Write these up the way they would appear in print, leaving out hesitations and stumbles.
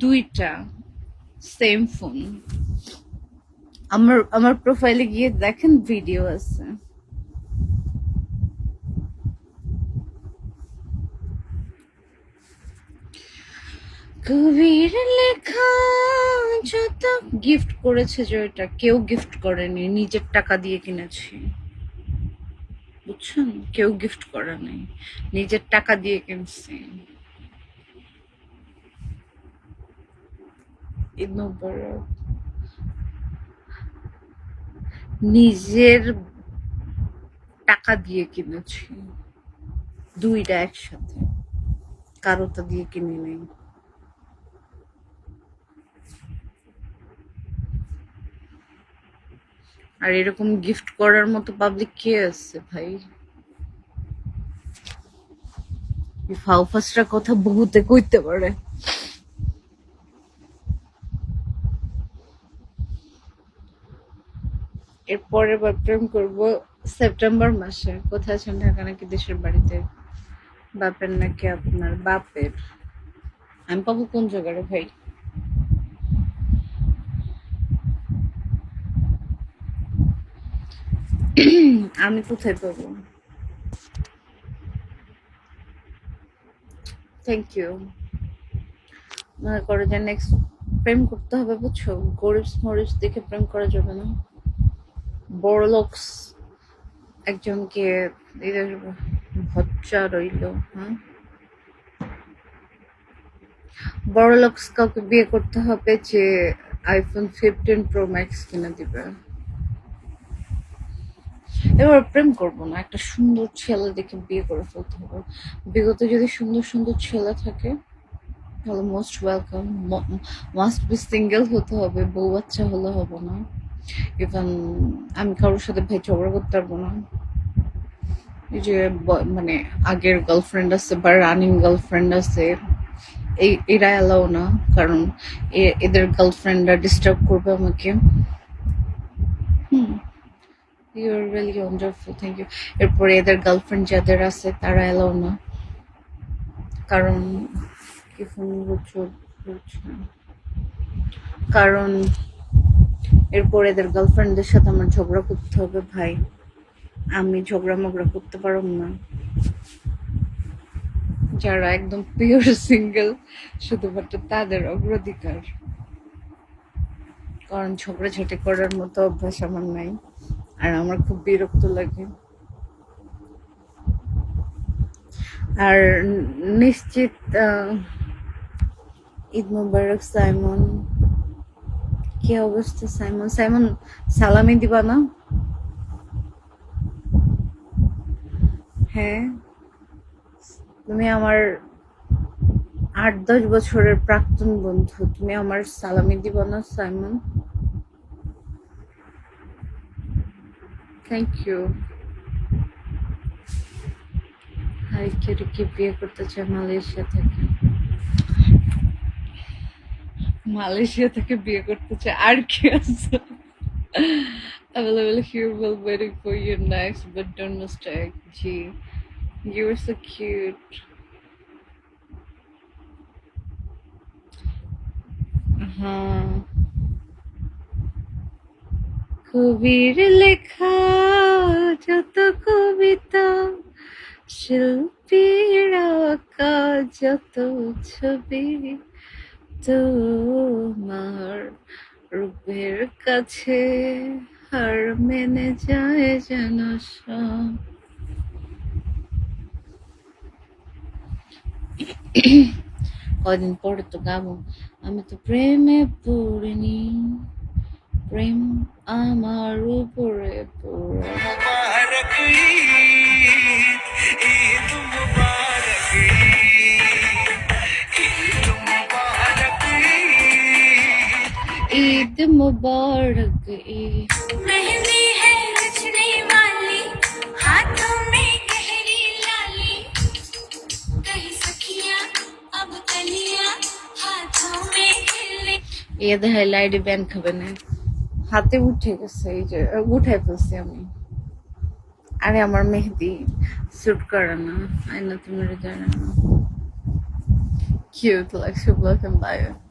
দুইটা same phone. আমার প্রোফাইলে গিয়ে দেখেন, ভিডিও আছে। কবির লেখা যত গিফট করেছে জয়টা, কেউ গিফট করেনি, নিজের টাকা দিয়ে কিনেছি, বুঝছেন? কেউ গিফট করে নাই, নিজের টাকা দিয়ে কিনছি। ঈদ মোবারক। নিজের টাকা দিয়ে কিনেছি, দুইটা একসাথে, কারোটা দিয়ে কিনে নেই। আর এরকম গিফট করার মতো পাবলিক কে আছে ভাই? ফাউফাসরা কথা বহুতে কইতে পারে। এরপরে বার প্রেম করবো সেপ্টেম্বর মাসে। কোথায় আছেন? ঢাকা নাকি দেশের বাড়িতে? বাপের নাকি আপনার বাপের? আমি পাবো কোন জায়গায় ভাই? আমি কোথায় পাবো? Thank you. মনে করে যে নেক্সট প্রেম করতে হবে, বুঝছো? গরিব মরিব দেখে প্রেম করা যাবে না। বড় লোকস একজনকে এদের ভচ্চা রইল। হ্যাঁ, বড় লোকস কাউকে বিয়ে করতে হবে যে আইফোন 15 প্রো ম্যাক্স কিনে দিবে। এবার প্রেম করবো না, একটা সুন্দর ছেলে দেখে বিয়ে করে ফেলতে হবে। বিগত যদি সুন্দর সুন্দর ছেলে থাকে তাহলে most welcome. Must be single হতে হবে, বউ বাচ্চা হলে হবে না। ইভেন আমি কারোর সাথে ভাই ঝগড়া করতে পারবো না। এই যে মানে আগের গার্লফ্রেন্ড আছে বা রানিং গার্লফ্রেন্ড আছে, এরা এলাও না, কারণ এদের গার্লফ্রেন্ডরা ডিস্টার্ব করবে আমাকে। Hmm, you are really wonderful, thank you. এরপরে এদের গার্লফ্রেন্ড যাদের আছে তারা এলাও না, কারণ কি ফোন করছো? কারণ এরপর এদের গার্লফ্রেন্ডদের সাথে আমার ঝগড়া করতে হবে ভাই। আমি ঝগড়া মগড়া করতে পারব না। যারা একদম পিওর সিঙ্গেল, শুধুমাত্র তাদের অগ্রাধিকার, কারণ ঝগড়াঝাটি করার মতো অভ্যাস আমার নাই, আর আমার খুব বিরক্ত লাগে। আর নিশ্চিত ঈদ মুবারক সাইমন। কি অবস্থা সাইমন? সাইমন সালামি দিবা না? হ্যাঁ, তুমি আমার 8-10 বছরের প্রাক্তন বন্ধু, তুমি আমার সালামি দিবা না সাইমন? Thank you. হাই, কেউ কি বিয়ে করতে চায় মালয়েশিয়া থেকে? মালয়েশিয়া থেকে বিয়ে করতে চায় আর কি আছে? Available here while waiting for your next, but don't mistake. Gee, you're so cute. হ্যাঁ, কবির লেখা যত কবিতা, শিল্পীর আঁকা যত ছবি, তোমার রূপের কাছে হার মেনে যায় যেন সব। কদিন পরে তো গাবো। আমি তো প্রেমে পড়িনি, প্রেম আমার উপরে পড়ে। ঈদ मुबारक ঈদ। मेहंदी है रचने वाली, हाथों में गहरी लाली, कहीं सखियां अब कलियां हाथों में खिले। ঈদ হাইলাইট ব্যান খাবে না, হাতে উঠে গেছে, এই যে উঠাই ফেলছি আমি। আরে আমার মেহেদি স্যুট করে না, আয়না তুমি জানো না। কিউট লাগছে ব্ল্যাক এন্ড ব্ল্যাক।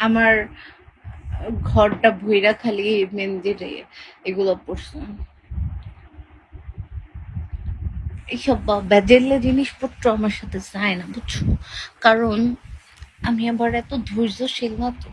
আমার ঘরটা ভুইরা খালি মেহেন্দির এগুলো পড়ছে। এইসব ব্যাজেলে জিনিসপত্র আমার সাথে যায় না, বুঝছো? কারণ আমি আবার এত ধৈর্যশীল না তো।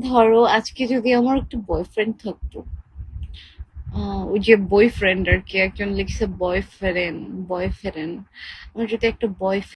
ধরো আজকে যদি আমার একটা বয়ফ্রেন্ড থাকতো, ওই যে বয়ফ্রেন্ড আর কি, একজন লিখছে বয়ফ্রেন্ড, বয়ফ্রেন্ড। আমার যদি একটা বয়ফ্রেন্ড